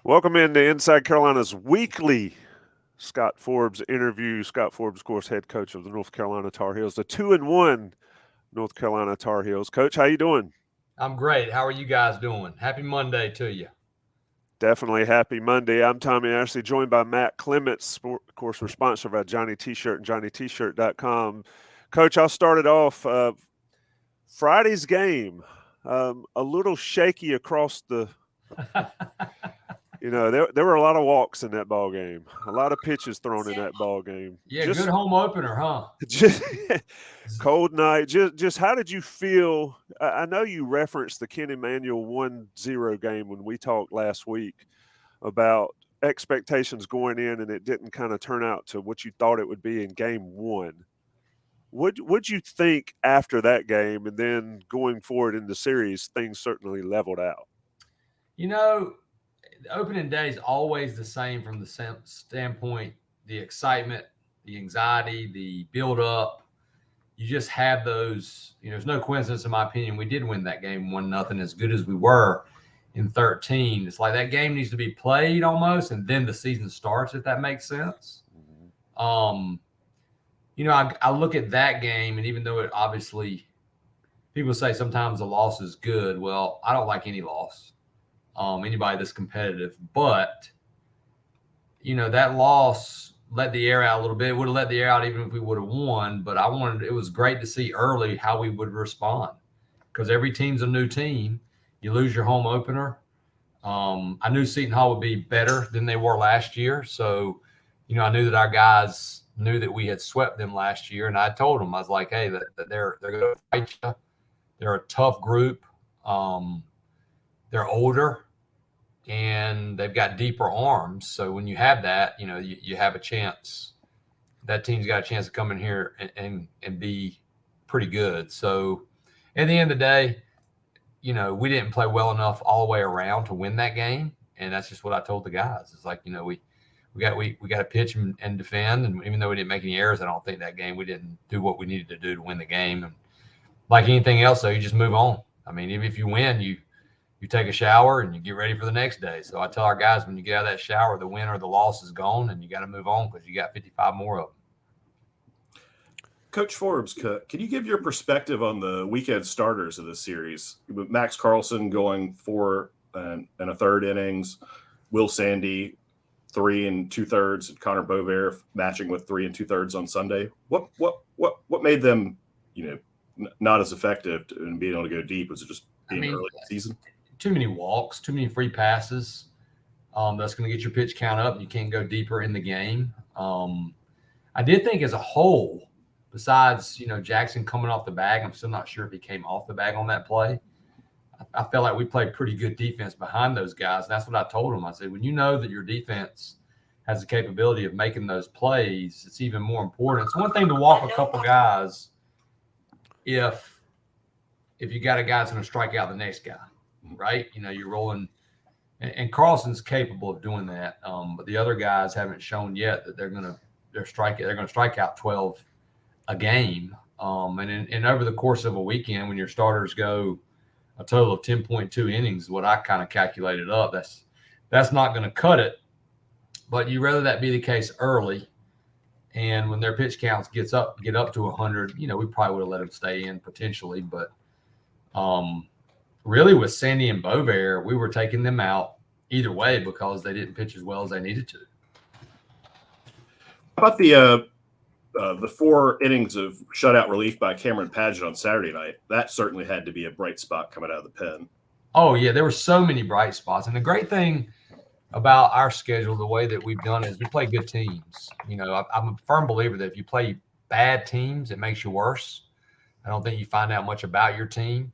Welcome into Inside Carolina's weekly Scott Forbes interview. Scott Forbes, of course, head coach of the North Carolina Tar Heels, the 2-1 North Carolina Tar Heels. Coach, how you doing? I'm great. How are you guys doing? Happy Monday to you. Definitely happy Monday. I'm Tommy Ashley, joined by Matt Clements. Of course, we're sponsored by Johnny T-Shirt and JohnnyT-Shirt.com. Coach, I'll start it off. Friday's game, a little shaky across the there were a lot of walks in that ball game, a lot of pitches thrown in that ball game. Yeah, good home opener, huh? Just cold night. Just how did you feel? I know you referenced the Ken Emanuel 1-0 game when we talked last week about expectations going in, and it didn't kind of turn out to what you thought it would be in game one. Would you think after that game and then going forward in the series, things certainly leveled out? You know, the opening day is always the same from the standpoint, the excitement, the anxiety, the build up. You just have those, there's no coincidence in my opinion. We did win that game 1-0 as good as we were in 13. It's like that game needs to be played almost, and then the season starts, if that makes sense. I look at that game, and even though it obviously, people say sometimes a loss is good. Well, I don't like any loss. Anybody that's competitive, but that loss let the air out a little bit. It would have let the air out even if we would have won, but it was great to see early how we would respond, because every team's a new team. You lose your home opener. I knew Seton Hall would be better than they were last year, so I knew that our guys knew that we had swept them last year, and I told them, I was like, hey, that they're going to fight you. They're a tough group. They're older, and they've got deeper arms. So when you have that, you have a chance. That team's got a chance to come in here and be pretty good. So at the end of the day, we didn't play well enough all the way around to win that game, and that's just what I told the guys. It's like, we got to pitch and defend, and even though we didn't make any errors, I don't think that game we didn't do what we needed to do to win the game. And like anything else, though, you just move on. I mean, even if you win, you take a shower and you get ready for the next day. So I tell our guys, when you get out of that shower, the win or the loss is gone, and you got to move on because you got 55 more of them. Coach Forbes, can you give your perspective on the weekend starters of this series? With Max Carlson going 4 1/3 innings, Will Sandy 3 2/3, and Connor Bovair matching with 3 2/3 on Sunday. What made them, not as effective in being able to go deep? Was it just being early in the season? Too many walks, too many free passes. That's going to get your pitch count up, and you can't go deeper in the game. I did think as a whole, besides, Jackson coming off the bag, I'm still not sure if he came off the bag on that play. I felt like we played pretty good defense behind those guys. And that's what I told them. I said, when you know that your defense has the capability of making those plays, it's even more important. It's one thing to walk a couple guys if you got a guy that's going to strike out the next guy, right? You're rolling, and Carlson's capable of doing that. But the other guys haven't shown yet that they're going to strike out 12 a game. And over the course of a weekend, when your starters go a total of 10.2 innings, what I kind of calculated up, that's not going to cut it. But you rather that be the case early, and when their pitch counts get up to 100, we probably would have let them stay in potentially. But really with Sandy and Bovair, we were taking them out either way because they didn't pitch as well as they needed to. How about the 4 innings of shutout relief by Cameron Padgett on Saturday night? That certainly had to be a bright spot coming out of the pen. Oh, yeah, there were so many bright spots. And the great thing about our schedule, the way that we've done it, is we play good teams. I'm a firm believer that if you play bad teams, it makes you worse. I don't think you find out much about your team.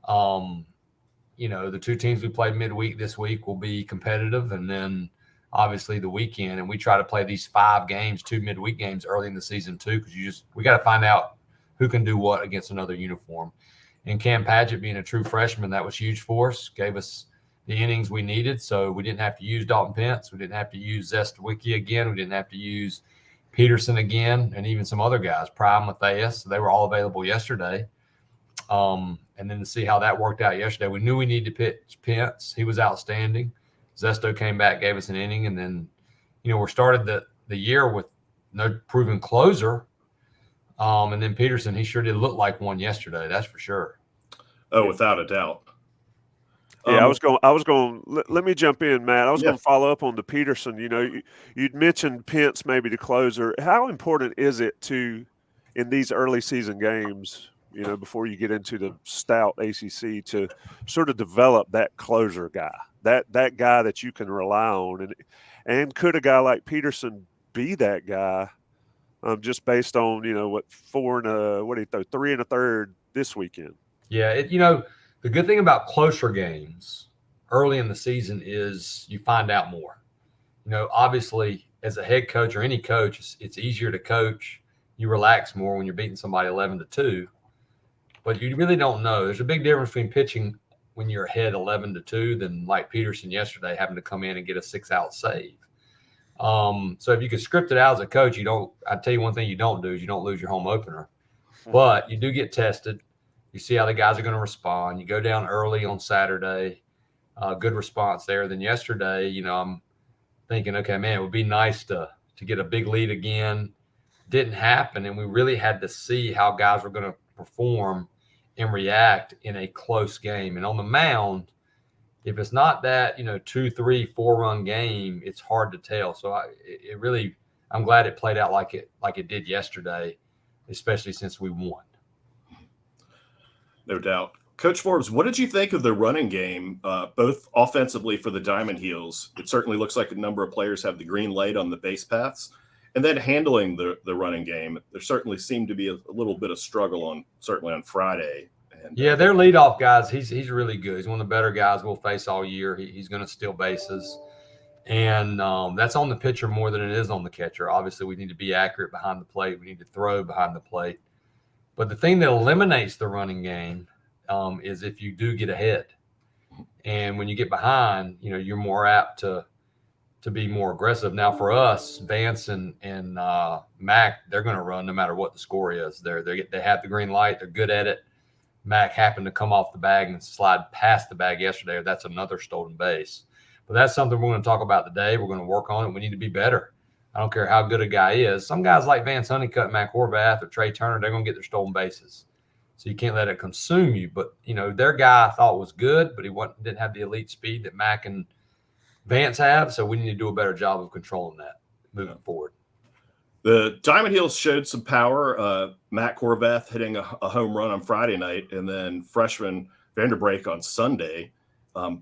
The 2 teams we played midweek this week will be competitive, and then obviously the weekend. And we try to play these 5 games, 2 midweek games early in the season too, because we got to find out who can do what against another uniform. And Cam Padgett being a true freshman, that was huge for us, gave us the innings we needed. So we didn't have to use Dalton Pence. We didn't have to use Zestawicki again. We didn't have to use Peterson again, and even some other guys, Prime, Matthias. They were all available yesterday. And then to see how that worked out yesterday, we knew we needed to pitch Pence. He was outstanding. Zesto came back, gave us an inning, and then, we started the year with no proven closer. And then Peterson, he sure did look like one yesterday. That's for sure. Oh, without a doubt. Yeah, I was going. Let me jump in, Matt. I was going to follow up on the Peterson. You'd mentioned Pence maybe the closer. How important is it in these early season games, before you get into the stout ACC, to sort of develop that closer guy, that guy that you can rely on, and could a guy like Peterson be that guy? Just based on what 3 1/3 this weekend. Yeah, the good thing about closer games early in the season is you find out more. Obviously, as a head coach or any coach, it's easier to coach. You relax more when you're beating somebody 11-2, but you really don't know. There's a big difference between pitching when you're ahead 11-2 than like Peterson yesterday having to come in and get a 6-out save. So if you could script it out as a coach, I tell you one thing you don't do is you don't lose your home opener, but you do get tested. You see how the guys are going to respond. You go down early on Saturday, good response there. Then yesterday, I'm thinking, okay, man, it would be nice to get a big lead again. Didn't happen, and we really had to see how guys were going to perform and react in a close game. And on the mound, if it's not that 2, 3, 4-run game, it's hard to tell. So I'm glad it played out like it did yesterday, especially since we won. No doubt. Coach Forbes, what did you think of the running game, both offensively for the Diamond Heels? It certainly looks like a number of players have the green light on the base paths. And then handling the running game, there certainly seemed to be a little bit of struggle certainly on Friday. And, their leadoff guys, he's really good. He's one of the better guys we'll face all year. He's going to steal bases. And that's on the pitcher more than it is on the catcher. Obviously, we need to be accurate behind the plate. We need to throw behind the plate. But the thing that eliminates the running game is if you do get ahead. And when you get behind, you're more apt to be more aggressive. Now, for us, Vance and Mac, they're going to run no matter what the score is. They have the green light. They're good at it. Mac happened to come off the bag and slide past the bag yesterday. That's another stolen base. But that's something we're going to talk about today. We're going to work on it. We need to be better. I don't care how good a guy is. Some guys like Vance Honeycutt, Mac Horvath, or Trey Turner, they're going to get their stolen bases. So you can't let it consume you. But, their guy I thought was good, but he didn't have the elite speed that Mac and Vance have. So we need to do a better job of controlling that moving forward. The Diamond Heels showed some power. Matt Horvath hitting a home run on Friday night, and then freshman Vanderbrake on Sunday.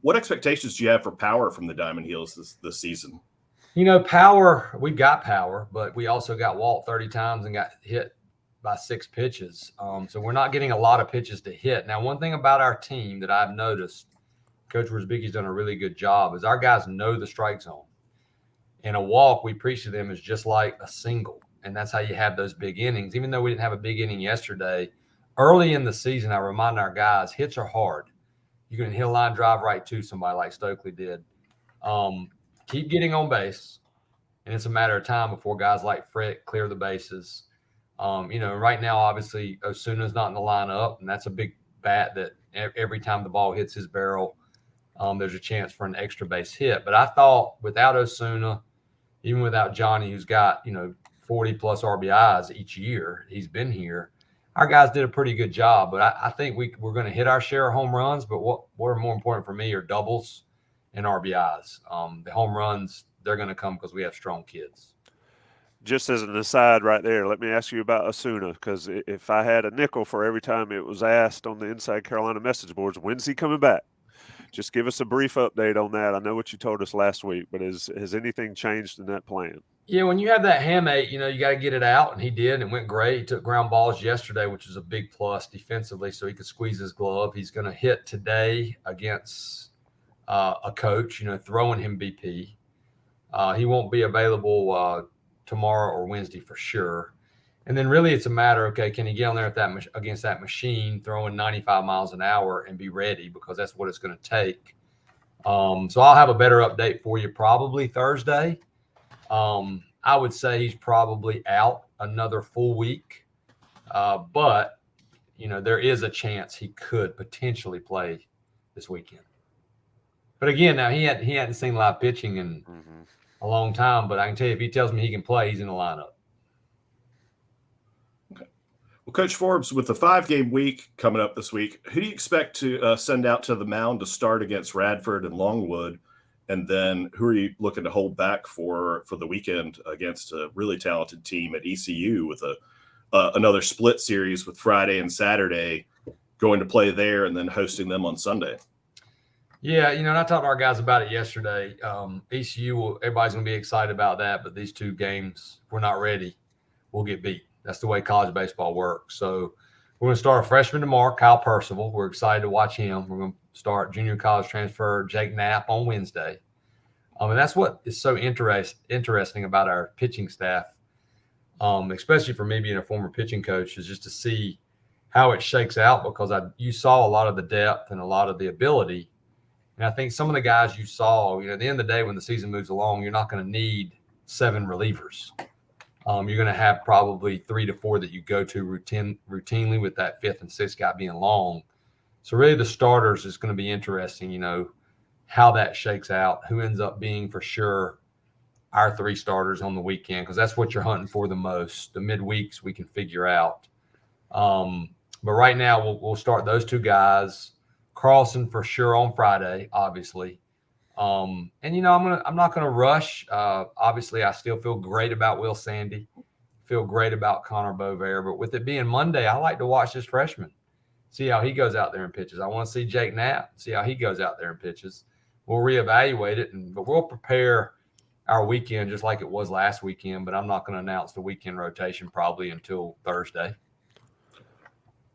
What expectations do you have for power from the Diamond Heels this season? Power, we've got power, but we also got walked 30 times and got hit by 6 pitches. So we're not getting a lot of pitches to hit. Now, one thing about our team that I've noticed, Coach Rusbicki's done a really good job, is our guys know the strike zone. And a walk, we preach to them, is just like a single. And that's how you have those big innings. Even though we didn't have a big inning yesterday, early in the season, I remind our guys, hits are hard. You can hit a line drive right to somebody like Stokely did. Keep getting on base, and it's a matter of time before guys like Frick clear the bases. Right now, obviously, Osuna's not in the lineup, and that's a big bat that every time the ball hits his barrel, there's a chance for an extra base hit. But I thought without Asuna, even without Johnny, who's got 40-plus RBIs each year, he's been here, our guys did a pretty good job. But I think we're going to hit our share of home runs, but what are more important for me are doubles and RBIs. The home runs, they're going to come because we have strong kids. Just as an aside right there, let me ask you about Asuna, because if I had a nickel for every time it was asked on the Inside Carolina message boards, when's he coming back? Just give us a brief update on that. I know what you told us last week, but has anything changed in that plan? Yeah, when you have that hamate, you got to get it out, and he did, and it went great. He took ground balls yesterday, which is a big plus defensively, so he could squeeze his glove. He's going to hit today against a coach, throwing him BP. He won't be available tomorrow or Wednesday for sure. And then really it's a matter, okay, can he get on there against that machine throwing 95 miles an hour and be ready, because that's what it's going to take. So I'll have a better update for you probably Thursday. I would say he's probably out another full week. But, there is a chance he could potentially play this weekend. But again, now he hadn't seen live pitching in a long time. But I can tell you, if he tells me he can play, he's in the lineup. Okay. Well, Coach Forbes, with the 5-game week coming up this week, who do you expect to send out to the mound to start against Radford and Longwood? And then who are you looking to hold back for the weekend against a really talented team at ECU with another split series with Friday and Saturday going to play there and then hosting them on Sunday? Yeah, and I talked to our guys about it yesterday. ECU, everybody's going to be excited about that, but these 2 games, if we're not ready, we'll get beat. That's the way college baseball works. So we're going to start a freshman tomorrow, Kyle Percival. We're excited to watch him. We're going to start junior college transfer Jake Knapp on Wednesday. And that's what is so interesting about our pitching staff, especially for me being a former pitching coach, is just to see how it shakes out, because you saw a lot of the depth and a lot of the ability. And I think some of the guys you saw, at the end of the day, when the season moves along, you're not going to need 7 relievers. You're going to have probably 3 to 4 that you go to routinely, with that 5th and 6th guy being long. So really the starters is going to be interesting, how that shakes out, who ends up being for sure our 3 starters on the weekend, because that's what you're hunting for the most. The midweeks we can figure out. But right now we'll start those 2 guys. Carlson for sure on Friday, obviously. And I'm not gonna rush. Obviously, I still feel great about Will Sandy, feel great about Connor Bovair, but with it being Monday, I like to watch this freshman, see how he goes out there and pitches. I want to see Jake Knapp, see how he goes out there and pitches. We'll reevaluate it, but we'll prepare our weekend just like it was last weekend. But I'm not going to announce the weekend rotation probably until Thursday.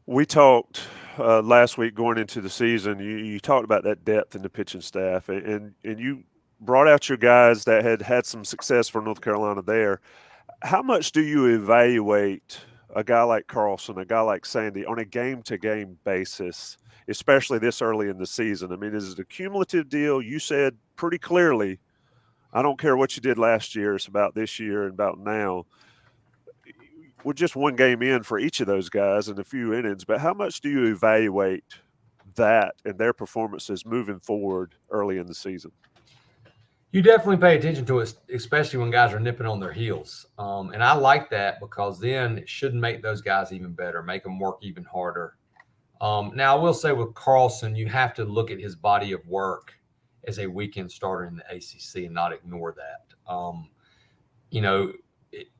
We talked last week going into the season. You talked about that depth in the pitching staff, and you brought out your guys that had some success for North Carolina there. How much do you evaluate a guy like Carlson, a guy like Sandy on a game-to-game basis, especially this early in the season? I mean, is it a cumulative deal? You said pretty clearly, I don't care what you did last year, it's about this year and about now. We're just 1 game in for each of those guys and a few innings, but how much do you evaluate that and their performances moving forward early in the season? You definitely pay attention to it, especially when guys are nipping on their heels. And I like that, because then it should make those guys even better, make them work even harder. Now, I will say with Carlson, you have to look at his body of work as a weekend starter in the ACC and not ignore that.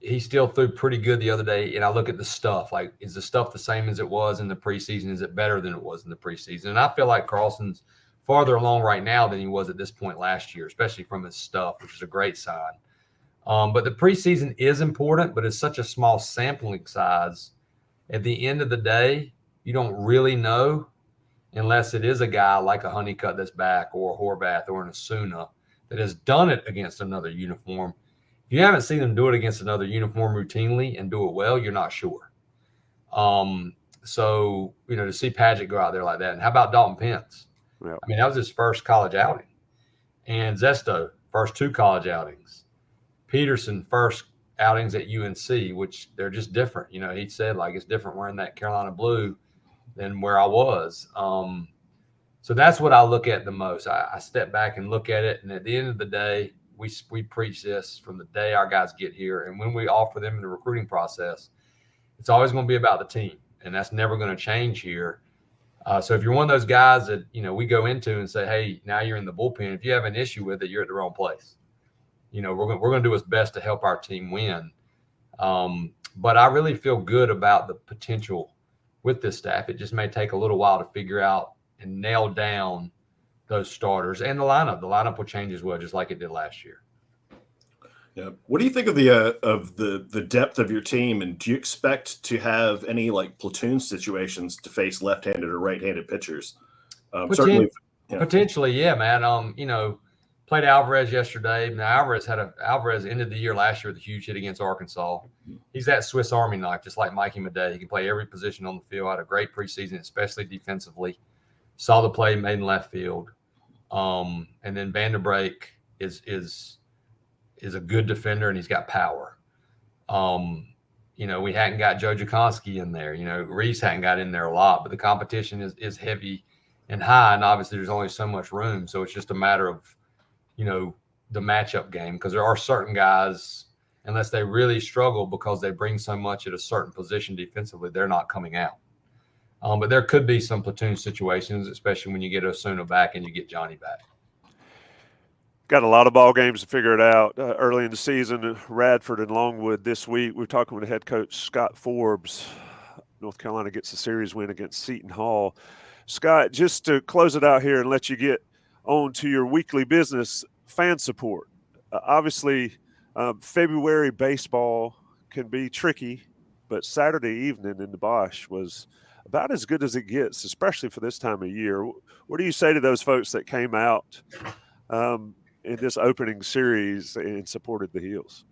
He still threw pretty good the other day, and I look at the stuff. Like, is the stuff the same as it was in the preseason? Is it better than it was in the preseason? And I feel like Carlson's farther along right now than he was at this point last year, especially from his stuff, which is a great sign. But the preseason is important, but it's such a small sampling size. At the end of the day, you don't really know unless it is a guy like a Honeycutt that's back, or a Horvath, or an Asuna that has done it against another uniform. If you haven't seen them do it against another uniform routinely and do it well, you're not sure. So, to see Padgett go out there like that. And how about Dalton Pence? Yeah. I mean, that was his first college outing. And Zesto, first 2 college outings. Peterson, first outings at UNC, which they're just different. He said, like, it's different wearing that Carolina blue than where I was. So that's what I look at the most. I step back and look at it. And at the end of the day, we preach this from the day our guys get here. And when we offer them in the recruiting process, it's always going to be about the team. And that's never going to change here. So if you're one of those guys that, we go into and say, hey, now you're in the bullpen, if you have an issue with it, you're at the wrong place. We're going to do what's best to help our team win. But I really feel good about the potential with this staff. It just may take a little while to figure out and nail down those starters and the lineup. The lineup will change as well, just like it did last year. Yeah. What do you think of the depth of your team, and do you expect to have any like platoon situations to face left-handed or right-handed pitchers? Certainly, potentially, yeah, man. Played Alvarez yesterday. Now Alvarez ended the year last year with a huge hit against Arkansas. He's that Swiss Army knife, just like Mikey Madej. He can play every position on the field. Had a great preseason, especially defensively. Saw the play made in left field. And then Vanderbrake is a good defender, and he's got power. We hadn't got Joe Jakonski in there. Reese hadn't got in there a lot, but the competition is heavy and high, and obviously there's only so much room. So it's just a matter of, the matchup game, because there are certain guys, unless they really struggle because they bring so much at a certain position defensively, they're not coming out. But there could be some platoon situations, especially when you get Asuna back and you get Johnny back. Got a lot of ball games to figure it out early in the season. Radford and Longwood this week. We're talking with head coach Scott Forbes. North Carolina gets a series win against Seton Hall. Scott, just to close it out here and let you get on to your weekly business, fan support. Obviously, February baseball can be tricky, but Saturday evening in the Bosch was about as good as it gets, especially for this time of year. What do you say to those folks that came out in this opening series and supported the Heels?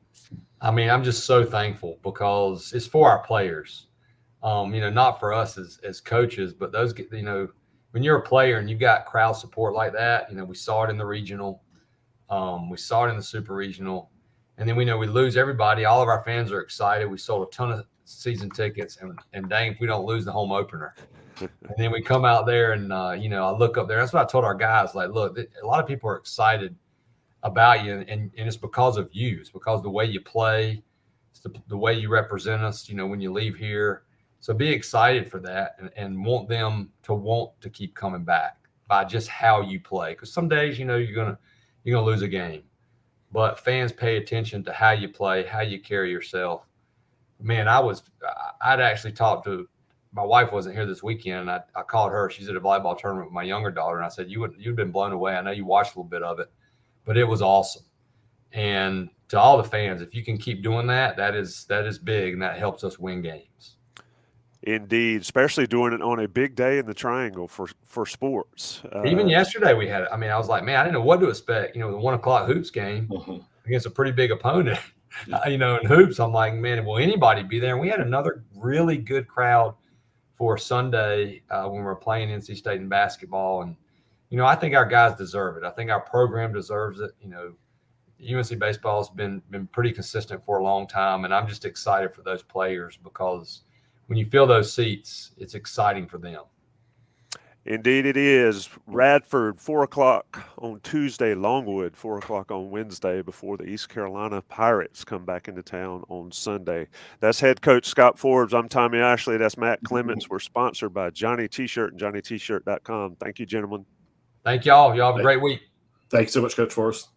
I mean, I'm just so thankful because it's for our players. Not for us as coaches, but those, when you're a player and you got crowd support like that, we saw it in the regional, we saw it in the super regional, and then we lose everybody. All of our fans are excited. We sold a ton of season tickets, and dang, if we don't lose the home opener. And then we come out there and, I look up there. That's what I told our guys. Like, look, a lot of people are excited about you, and it's because of you. It's because of the way you play. It's the way you represent us, when you leave here. So be excited for that and want them to want to keep coming back by just how you play. Because some days, you're gonna lose a game. But fans pay attention to how you play, how you carry yourself. Man, I'd actually talked to my wife. Wasn't here this weekend, and I called her. She's at a volleyball tournament with my younger daughter, and I said, you've been blown away. I know you watched a little bit of it, but it was awesome. And to all the fans, if you can keep doing that, that is big, and that helps us win games. Indeed, especially doing it on a big day in the Triangle for sports. Even yesterday we had it. I mean, I was like, man, I didn't know what to expect. The 1 o'clock hoops game against a pretty big opponent. In hoops, I'm like, man, will anybody be there? And we had another really good crowd for Sunday when we were playing NC State in basketball. And, I think our guys deserve it. I think our program deserves it. UNC baseball has been pretty consistent for a long time. And I'm just excited for those players because when you fill those seats, it's exciting for them. Indeed it is. Radford, 4 o'clock on Tuesday. Longwood, 4 o'clock on Wednesday before the East Carolina Pirates come back into town on Sunday. That's head coach Scott Forbes. I'm Tommy Ashley. That's Matt Clements. We're sponsored by Johnny T-Shirt and JohnnyT-Shirt.com. Thank you, gentlemen. Thank y'all. Y'all have a great week. Thanks so much, Coach Forrest.